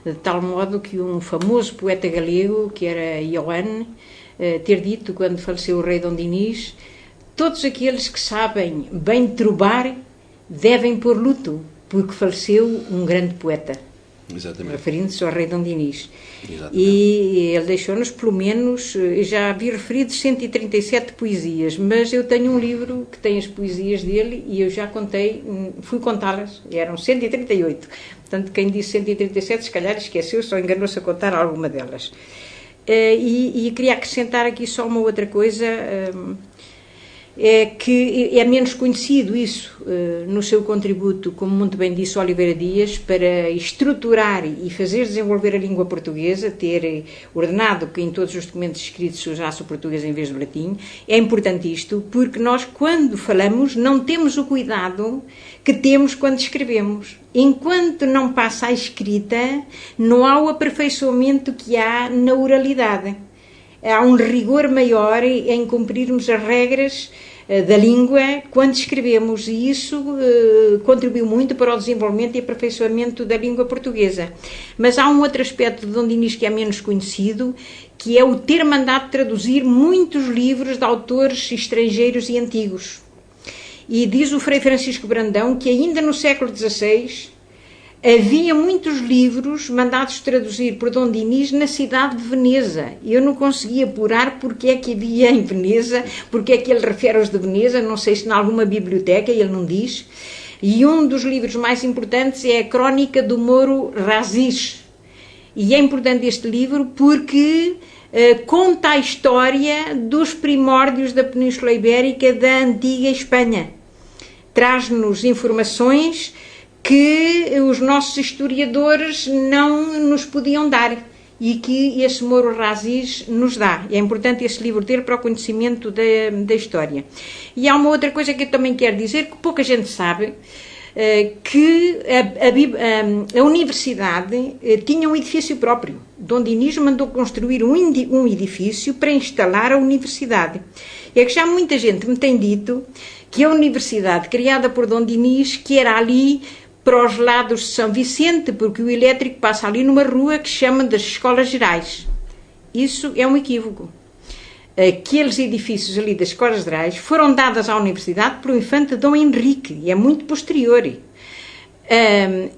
de tal modo que um famoso poeta galego, que era Ioane, ter dito, quando faleceu o rei Dom Dinis: todos aqueles que sabem bem trobar devem pôr luto, porque faleceu um grande poeta. Exatamente. Referindo-se ao rei Dom Dinis. Exatamente. E ele deixou-nos, pelo menos, já havia referido 137 poesias, mas eu tenho um livro que tem as poesias dele e eu já contei, fui contá-las, eram 138. Portanto, quem disse 137, se calhar esqueceu, só enganou-se a contar alguma delas. E queria acrescentar aqui só uma outra coisa, é que é menos conhecido isso no seu contributo, como muito bem disse Oliveira Dias, para estruturar e fazer desenvolver a língua portuguesa, ter ordenado que em todos os documentos escritos se usasse o português em vez do latim. É importante isto, porque nós, quando falamos, não temos o cuidado que temos quando escrevemos. Enquanto não passa à escrita, não há o aperfeiçoamento que há na oralidade. Há um rigor maior em cumprirmos as regras da língua quando escrevemos, e isso contribuiu muito para o desenvolvimento e aperfeiçoamento da língua portuguesa. Mas há um outro aspecto de Dom Dinis que é menos conhecido, que é o ter mandado traduzir muitos livros de autores estrangeiros e antigos. E diz o Frei Francisco Brandão que ainda no século XVI havia muitos livros mandados traduzir por Dom Dinis na cidade de Veneza. Eu não conseguia apurar porque é que havia em Veneza, porque é que ele refere aos de Veneza, não sei se em alguma biblioteca, ele não diz. E um dos livros mais importantes é a Crónica do Moro Razis. E é importante este livro porque conta a história dos primórdios da Península Ibérica, da antiga Espanha. Traz-nos informações que os nossos historiadores não nos podiam dar e que esse Moro Razis nos dá. É importante esse livro ter para o conhecimento da história. E há uma outra coisa que eu também quero dizer, que pouca gente sabe, que a universidade tinha um edifício próprio. Dom Dinis mandou construir um edifício para instalar a universidade. É que já muita gente me tem dito que a universidade criada por Dom Dinis, que era ali para os lados de São Vicente, porque o elétrico passa ali numa rua que se chama das Escolas Gerais. Isso é um equívoco. Aqueles edifícios ali das Escolas Gerais foram dadas à universidade pelo infante Dom Henrique, e é muito posterior.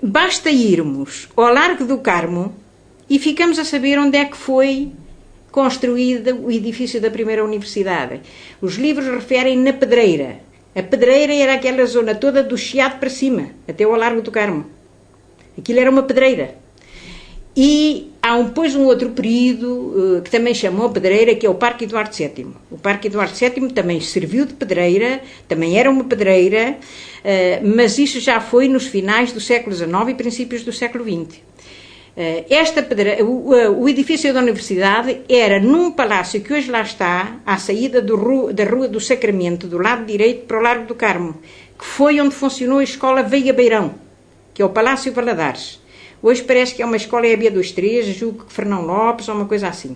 Basta irmos ao Largo do Carmo e ficamos a saber onde é que foi construído o edifício da primeira universidade. Os livros referem na Pedreira. A Pedreira era aquela zona toda do Chiado para cima, até ao Largo do Carmo. Aquilo era uma pedreira. E há depois um outro período que também chamou Pedreira, que é o Parque Eduardo VII. O Parque Eduardo VII também serviu de pedreira, também era uma pedreira, mas isso já foi nos finais do século XIX e princípios do século XX. O edifício da universidade era num palácio que hoje lá está, à saída da Rua do Sacramento, do lado direito para o Largo do Carmo, que foi onde funcionou a Escola Veiga Beirão, que é o Palácio Valadares. Hoje parece que é uma escola EB23, julgo que Fernão Lopes ou uma coisa assim.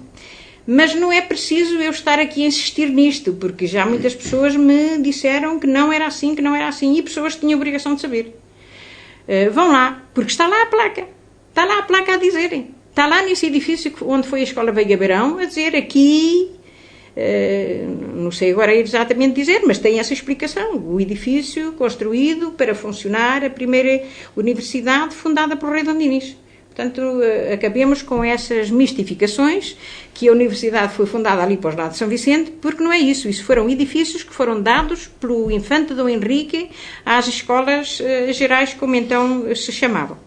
Mas não é preciso eu estar aqui a insistir nisto, porque já muitas pessoas me disseram que não era assim, e pessoas tinham a obrigação de saber. Vão lá, porque está lá a placa. Está lá a placa a dizerem. Está lá nesse edifício onde foi a Escola Veiga Beirão a dizer aqui, não sei agora exatamente dizer, mas tem essa explicação. O edifício construído para funcionar a primeira universidade fundada por Rei Dom Dinis. Portanto, acabemos com essas mistificações que a universidade foi fundada ali para os lados de São Vicente, porque não é isso. Isso foram edifícios que foram dados pelo infante Dom Henrique às escolas gerais, como então se chamavam.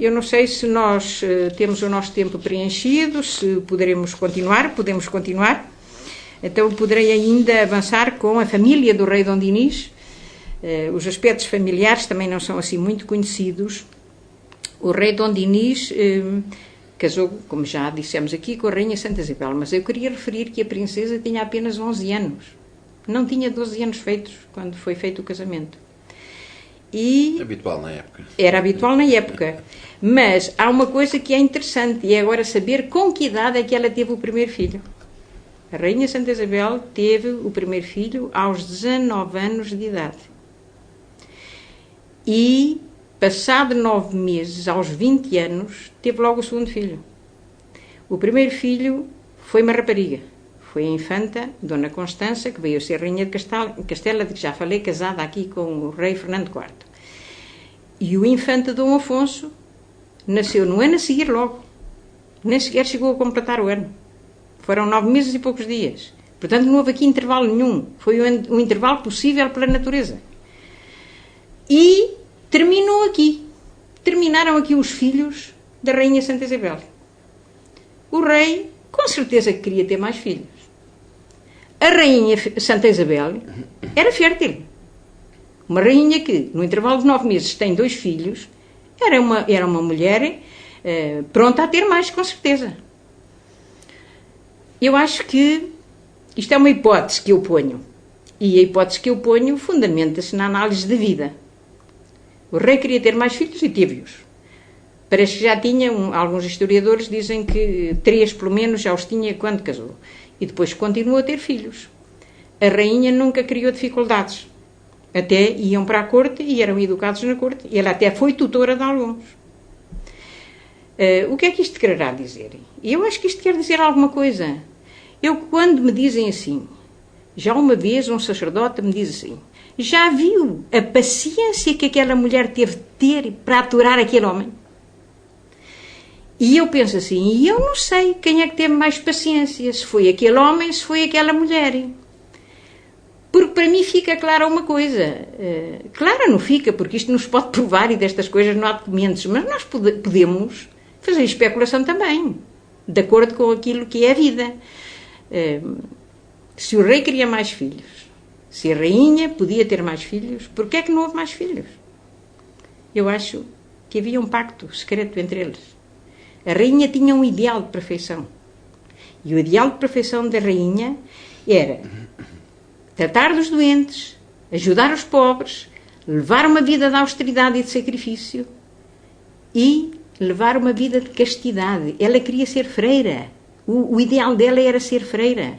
Eu não sei se nós temos o nosso tempo preenchido, se podemos continuar. Então poderei ainda avançar com a família do Rei Dom Dinis. Os aspectos familiares também não são assim muito conhecidos. O Rei Dom Dinis casou, como já dissemos aqui, com a Rainha Santa Isabel, mas eu queria referir que a princesa tinha apenas 11 anos. Não tinha 12 anos feitos quando foi feito o casamento. Habitual na época. Era habitual na época. Mas há uma coisa que é interessante, e é agora saber com que idade é que ela teve o primeiro filho. A Rainha Santa Isabel teve o primeiro filho aos 19 anos de idade. E, passado 9 meses, aos 20 anos, teve logo o segundo filho. O primeiro filho foi uma rapariga. Foi a infanta Dona Constança, que veio a ser rainha de Castela, de que já falei, casada aqui com o rei Fernando IV. E o infante Dom Afonso nasceu no ano a seguir logo. Nem sequer chegou a completar o ano. Foram 9 meses e poucos dias. Portanto, não houve aqui intervalo nenhum. Foi o intervalo possível pela natureza. E terminou aqui. Terminaram aqui os filhos da Rainha Santa Isabel. O rei, com certeza, que queria ter mais filhos. A Rainha Santa Isabel era fértil. Uma rainha que, no intervalo de 9 meses, tem 2 filhos, era uma mulher pronta a ter mais, com certeza. Eu acho que isto é uma hipótese que eu ponho. E a hipótese que eu ponho fundamenta-se na análise da vida. O rei queria ter mais filhos e teve-os. Parece que já tinha, alguns historiadores dizem que 3 pelo menos já os tinha quando casou. E depois continuou a ter filhos. A rainha nunca criou dificuldades. Até iam para a corte e eram educados na corte. E ela até foi tutora de alguns. O que é que isto quererá dizer? Eu acho que isto quer dizer alguma coisa. Eu, quando me dizem assim, já uma vez um sacerdote me diz assim, já viu a paciência que aquela mulher teve de ter para aturar aquele homem? E eu penso assim, e eu não sei quem é que teve mais paciência, se foi aquele homem, se foi aquela mulher. Porque para mim fica clara uma coisa. Clara não fica, porque isto nos pode provar e destas coisas não há documentos, mas nós podemos fazer especulação também, de acordo com aquilo que é a vida. Se o rei queria mais filhos, se a rainha podia ter mais filhos, por que é que não houve mais filhos? Eu acho que havia um pacto secreto entre eles. A rainha tinha um ideal de perfeição. E o ideal de perfeição da rainha era tratar dos doentes, ajudar os pobres, levar uma vida de austeridade e de sacrifício e levar uma vida de castidade. Ela queria ser freira. O ideal dela era ser freira.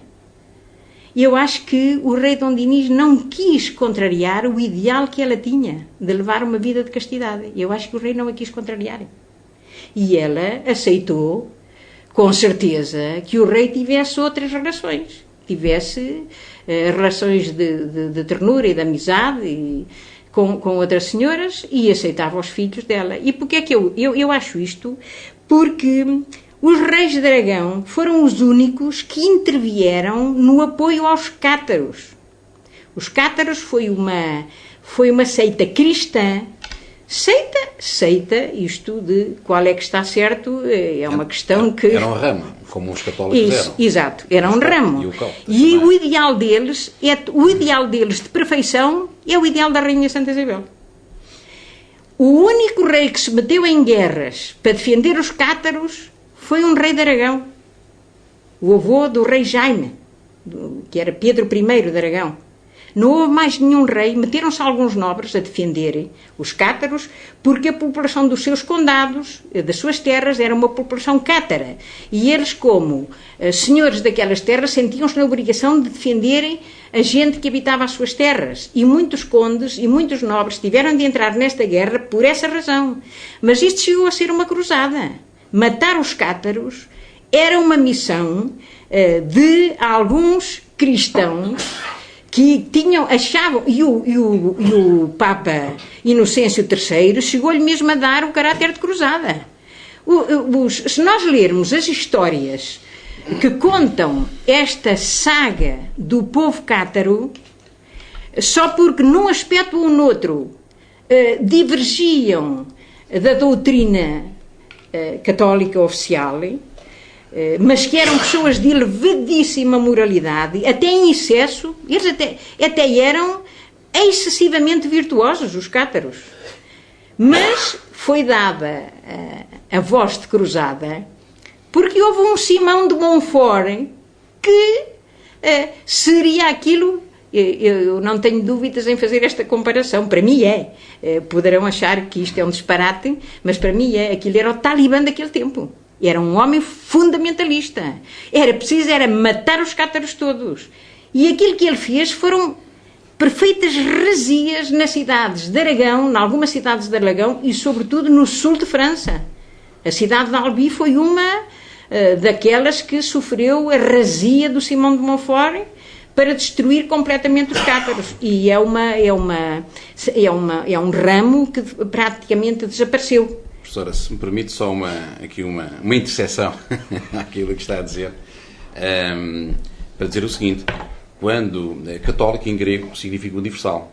E eu acho que o rei Dom Dinis não quis contrariar o ideal que ela tinha de levar uma vida de castidade. Eu acho que o rei não a quis contrariar. E ela aceitou, com certeza, que o rei tivesse outras relações. Tivesse relações de ternura e de amizade com outras senhoras e aceitava os filhos dela. E porquê é que eu acho isto? Porque os reis de Aragão foram os únicos que intervieram no apoio aos cátaros. Os cátaros foi uma seita cristã. Seita, isto de qual é que está certo, é uma questão que... Era um ramo, como os católicos eram. Exato, era um ramo. E o ideal deles de perfeição é o ideal da Rainha Santa Isabel. O único rei que se meteu em guerras para defender os cátaros foi um rei de Aragão, o avô do rei Jaime, que era Pedro I de Aragão. Não houve mais nenhum rei, meteram-se alguns nobres a defenderem os cátaros, porque a população dos seus condados, das suas terras, era uma população cátara. E eles, como senhores daquelas terras, sentiam-se na obrigação de defenderem a gente que habitava as suas terras. E muitos condes e muitos nobres tiveram de entrar nesta guerra por essa razão. Mas isto chegou a ser uma cruzada. Matar os cátaros era uma missão de alguns cristãos que achavam, e o Papa Inocêncio III chegou-lhe mesmo a dar o caráter de cruzada. Se nós lermos as histórias que contam esta saga do povo cátaro, só porque num aspecto ou noutro divergiam da doutrina católica oficial, mas que eram pessoas de elevadíssima moralidade, até em excesso, eles até eram excessivamente virtuosos, os cátaros. Mas foi dada a voz de cruzada, porque houve um Simão de Montfort que seria aquilo. Eu não tenho dúvidas em fazer esta comparação. Para mim poderão achar que isto é um disparate, mas para mim aquilo era o Talibã daquele tempo. Era um homem fundamentalista. Era preciso matar os cátaros todos. E aquilo que ele fez foram perfeitas heresias nas cidades de Aragão, em algumas cidades de Aragão e, sobretudo, no sul de França. A cidade de Albi foi uma daquelas que sofreu a heresia do Simão de Montfort para destruir completamente os cátaros. E é um ramo que praticamente desapareceu. Professora, se me permite só uma interseção àquilo que está a dizer, para dizer o seguinte: quando católico em grego significa universal,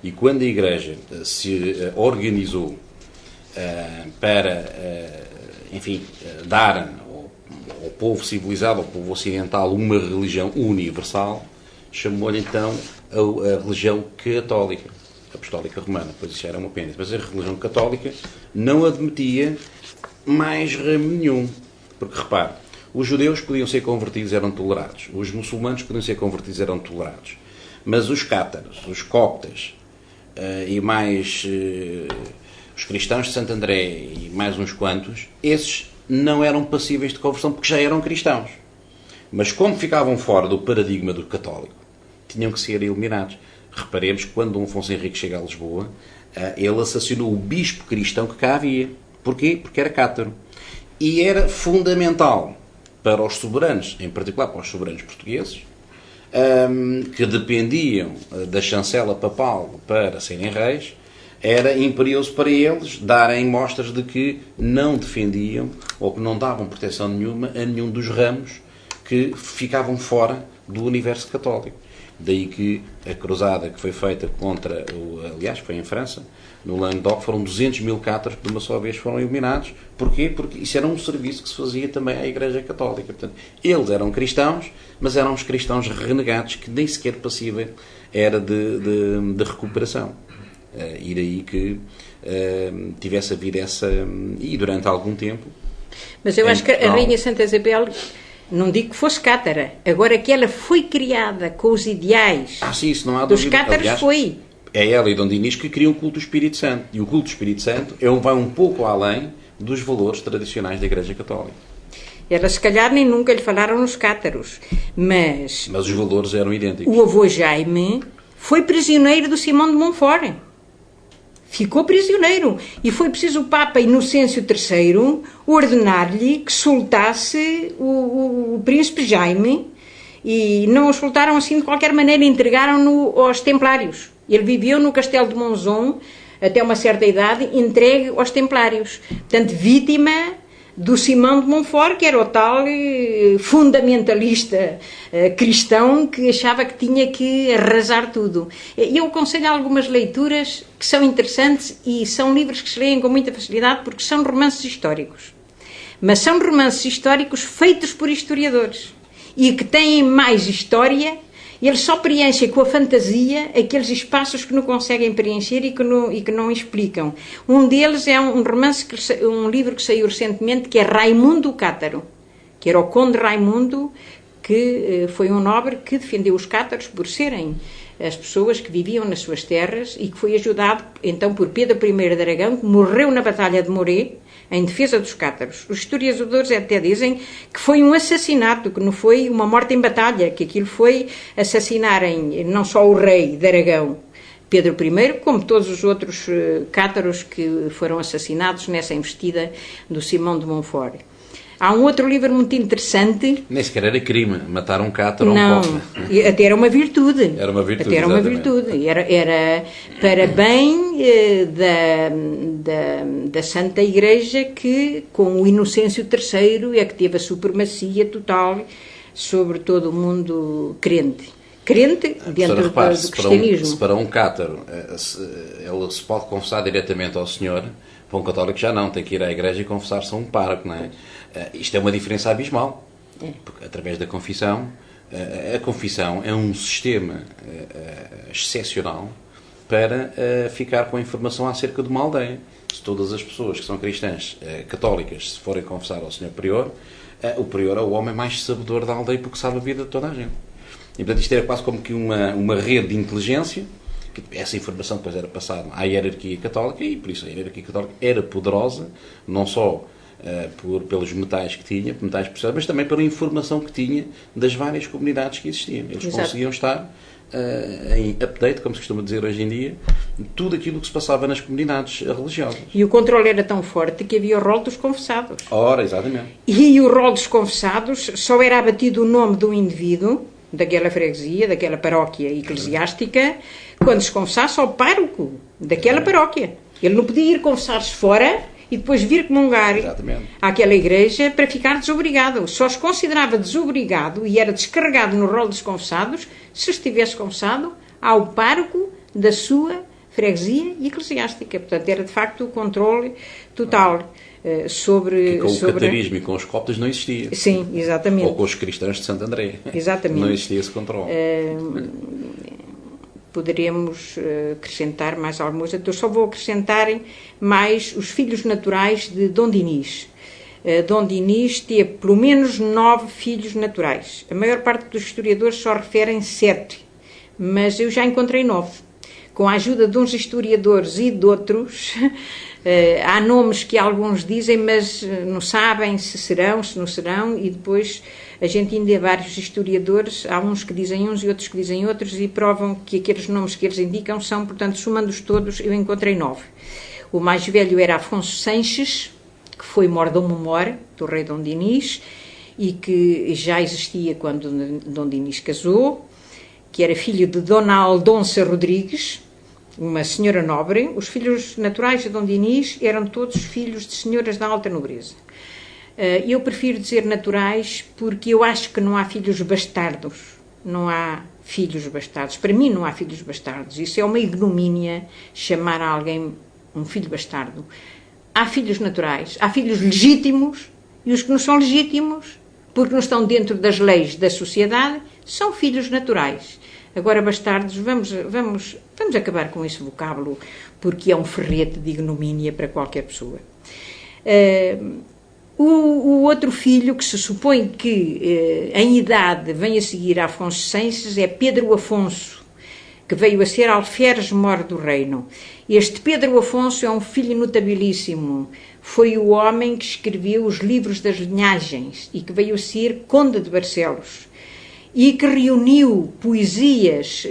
e quando a Igreja se organizou para, dar ao povo civilizado, ao povo ocidental, uma religião universal, chamou-lhe então a religião católica, apostólica romana, pois isso era uma pena. Mas a religião católica não admitia mais ramo nenhum, porque repare, os judeus podiam ser convertidos, eram tolerados, os muçulmanos podiam ser convertidos, eram tolerados, mas os cátaros, os coptas e mais os cristãos de Santo André e mais uns quantos, esses não eram passíveis de conversão porque já eram cristãos, mas como ficavam fora do paradigma do católico, tinham que ser eliminados. Reparemos que quando Dom Afonso Henriques chega a Lisboa, ele assassinou o bispo cristão que cá havia. Porquê? Porque era cátaro. E era fundamental para os soberanos, em particular para os soberanos portugueses, que dependiam da chancela papal para serem reis, era imperioso para eles darem mostras de que não defendiam ou que não davam proteção nenhuma a nenhum dos ramos que ficavam fora do universo católico. Daí que a cruzada que foi feita contra, aliás, foi em França, no Languedoc, foram 200 mil cátaros que de uma só vez foram eliminados. Porquê? Porque isso era um serviço que se fazia também à Igreja Católica. Portanto, eles eram cristãos, mas eram os cristãos renegados que nem sequer passível era de recuperação. E daí que tivesse havido essa... E durante algum tempo... Mas eu acho que a Rainha Santa Isabel... Não digo que fosse cátara, agora que ela foi criada com os ideais sim, isso não há dos dúvida. cátaros. Aliás, foi. é ela e Dom Dinis que criam o culto do Espírito Santo. E o culto do Espírito Santo vai um pouco além dos valores tradicionais da Igreja Católica. Elas, se calhar, nem nunca lhe falaram nos cátaros, mas os valores eram idênticos. O avô Jaime foi prisioneiro do Simão de Montfort. Ficou prisioneiro. E foi preciso o Papa Inocêncio III ordenar-lhe que soltasse o príncipe Jaime, e não o soltaram assim de qualquer maneira, entregaram-no aos templários. Ele viveu no castelo de Monzon até uma certa idade, entregue aos templários. Portanto, vítima do Simão de Montfort, que era o tal fundamentalista cristão que achava que tinha que arrasar tudo. Eu aconselho algumas leituras que são interessantes e são livros que se leem com muita facilidade porque são romances históricos. Mas são romances históricos feitos por historiadores e que têm mais história. Eles só preenchem com a fantasia aqueles espaços que não conseguem preencher e que não explicam. Um deles é um livro que saiu recentemente, que é Raimundo o Cátaro, que era o Conde Raimundo, que foi um nobre que defendeu os cátaros por serem as pessoas que viviam nas suas terras e que foi ajudado então por Pedro I de Aragão, que morreu na Batalha de Morée, em defesa dos cátaros. Os historiadores até dizem que foi um assassinato, que não foi uma morte em batalha, que aquilo foi assassinarem não só o rei de Aragão, Pedro I, como todos os outros cátaros que foram assassinados nessa investida do Simão de Montfort. Há um outro livro muito interessante. Nem sequer era crime matar um cátaro ou um Não, até era uma virtude. Era uma virtude, até era uma virtude. Era para bem da Santa Igreja, que com o Inocêncio III é que teve a supremacia total sobre todo o mundo crente. Crente dentro do cristianismo. Se para um cátaro ele se pode confessar diretamente ao Senhor, para um católico já não, tem que ir à igreja e confessar-se a um pároco, não é? Isto é uma diferença abismal, porque através da confissão, a confissão é um sistema excepcional para ficar com a informação acerca de uma aldeia. Se todas as pessoas que são cristãs católicas se forem confessar ao Senhor Prior, o Prior é o homem mais sabedor da aldeia porque sabe a vida de toda a gente. E portanto isto era quase como que uma rede de inteligência, que essa informação depois era passada à hierarquia católica, e por isso a hierarquia católica era poderosa, não só pelos metais que tinha, metais preciosos, mas também pela informação que tinha das várias comunidades que existiam. Eles Exato. Conseguiam estar em update, como se costuma dizer hoje em dia, de tudo aquilo que se passava nas comunidades religiosas. E o controle era tão forte que havia o rol dos confessados. Ora, exatamente. E o rol dos confessados só era abatido o nome do indivíduo, daquela freguesia, daquela paróquia eclesiástica, quando se confessasse ao pároco daquela paróquia. Ele não podia ir confessar-se fora e depois vir comungar àquela igreja para ficar desobrigado. Só se considerava desobrigado e era descarregado no rol dos confessados se estivesse confessado ao pároco da sua freguesia eclesiástica. Portanto, era de facto o controle total sobre... Que com o catarismo e com os coptas não existia. Sim, exatamente. Ou com os cristãos de Santo André. Exatamente. Não existia esse controle. Poderemos acrescentar mais algumas. Eu só vou acrescentar mais os filhos naturais de Dom Dinis. Dom Dinis teve pelo menos 9 filhos naturais. A maior parte dos historiadores só referem 7, mas eu já encontrei 9. Com a ajuda de uns historiadores e de outros, há nomes que alguns dizem, mas não sabem se serão, se não serão, e depois a gente ainda há vários historiadores, há uns que dizem uns e outros que dizem outros, e provam que aqueles nomes que eles indicam são, portanto, somando-os todos, eu encontrei 9. O mais velho era Afonso Sanches, que foi mordomo-mor do rei Dom Dinis, e que já existia quando Dom Dinis casou, que era filho de Dona Aldonça Rodrigues, uma senhora nobre. Os filhos naturais de Dom Dinis eram todos filhos de senhoras da alta nobreza. Eu prefiro dizer naturais porque eu acho que não há filhos bastardos. Não há filhos bastardos. Para mim não há filhos bastardos. Isso é uma ignomínia chamar a alguém um filho bastardo. Há filhos naturais, há filhos legítimos, e os que não são legítimos, porque não estão dentro das leis da sociedade, são filhos naturais. Agora, bastardos, vamos acabar com esse vocábulo, porque é um ferrete de ignomínia para qualquer pessoa. O outro filho, que se supõe que em idade vem a seguir a Afonso Sanches, é Pedro Afonso, que veio a ser alferes-mor do reino. Este Pedro Afonso é um filho notabilíssimo. Foi o homem que escreveu os livros das linhagens e que veio a ser conde de Barcelos e que reuniu poesias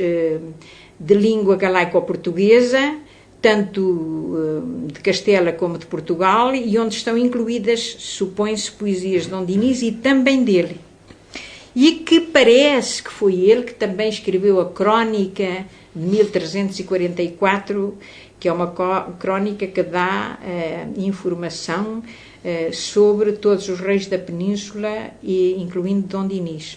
de língua galaico-portuguesa, tanto de Castela como de Portugal, e onde estão incluídas, supõe-se, poesias de Dom Dinis e também dele. E que parece que foi ele que também escreveu a Crónica de 1344, que é uma crónica que dá informação sobre todos os reis da Península, incluindo Dom Dinis.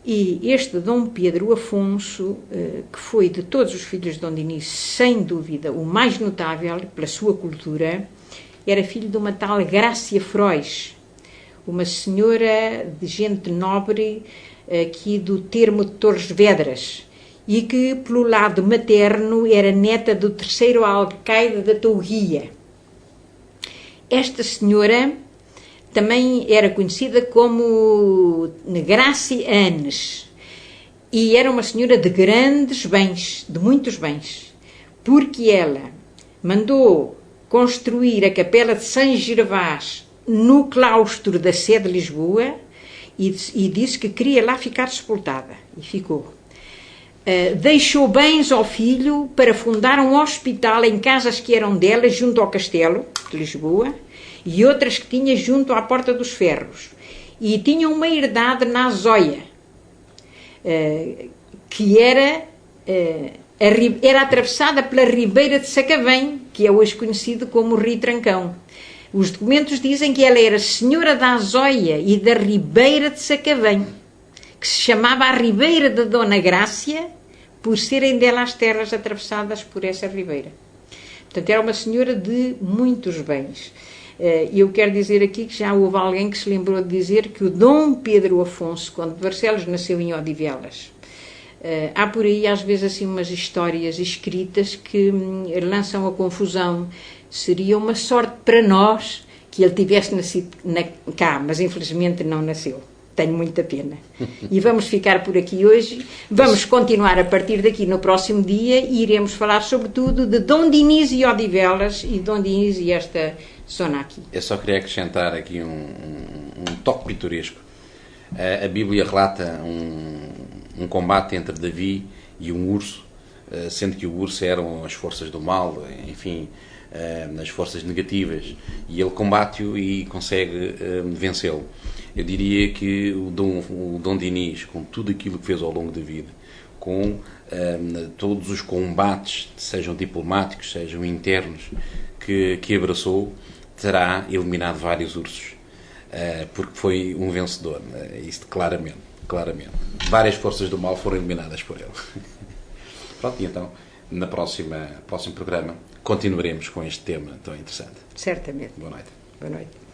E este Dom Pedro Afonso, que foi de todos os filhos de Dom Dinis, sem dúvida, o mais notável pela sua cultura, era filho de uma tal Grácia Frois, uma senhora de gente nobre aqui do termo de Torres Vedras, e que, pelo lado materno, era neta do terceiro alcaide da Touria. Esta senhora também era conhecida como Grácia Anes, e era uma senhora de grandes bens, de muitos bens, porque ela mandou construir a capela de São Gervás no claustro da Sé de Lisboa e disse que queria lá ficar sepultada, e ficou. Deixou bens ao filho para fundar um hospital em casas que eram dela, junto ao castelo de Lisboa, e outras que tinha junto à Porta dos Ferros. E tinha uma herdade na Azóia, que era atravessada pela Ribeira de Sacavém, que é hoje conhecido como Rio Trancão. Os documentos dizem que ela era senhora da Azóia e da Ribeira de Sacavém, que se chamava a Ribeira de Dona Grácia, por serem dela as terras atravessadas por essa ribeira. Portanto, era uma senhora de muitos bens. E eu quero dizer aqui que já houve alguém que se lembrou de dizer que o Dom Pedro Afonso, conde de Barcelos, nasceu em Odivelas. Há por aí, às vezes, assim, umas histórias escritas que lançam a confusão. Seria uma sorte para nós que ele tivesse nascido cá, mas infelizmente não nasceu. Tenho muita pena. E vamos ficar por aqui hoje. Vamos continuar a partir daqui no próximo dia e iremos falar sobretudo de Dom Dinis e Odivelas e Dom Dinis e esta zona aqui. Eu só queria acrescentar aqui um toque pitoresco. A Bíblia relata um combate entre Davi e um urso, sendo que o urso eram as forças do mal, enfim, as forças negativas, e ele combate-o e consegue vencê-lo. Eu diria que o Dom Dinis, com tudo aquilo que fez ao longo da vida, com todos os combates, sejam diplomáticos, sejam internos, que abraçou, terá eliminado vários ursos, porque foi um vencedor, isso claramente. Várias forças do mal foram eliminadas por ele. Pronto, e então, no próximo programa, continuaremos com este tema tão interessante. Certamente. Boa noite. Boa noite.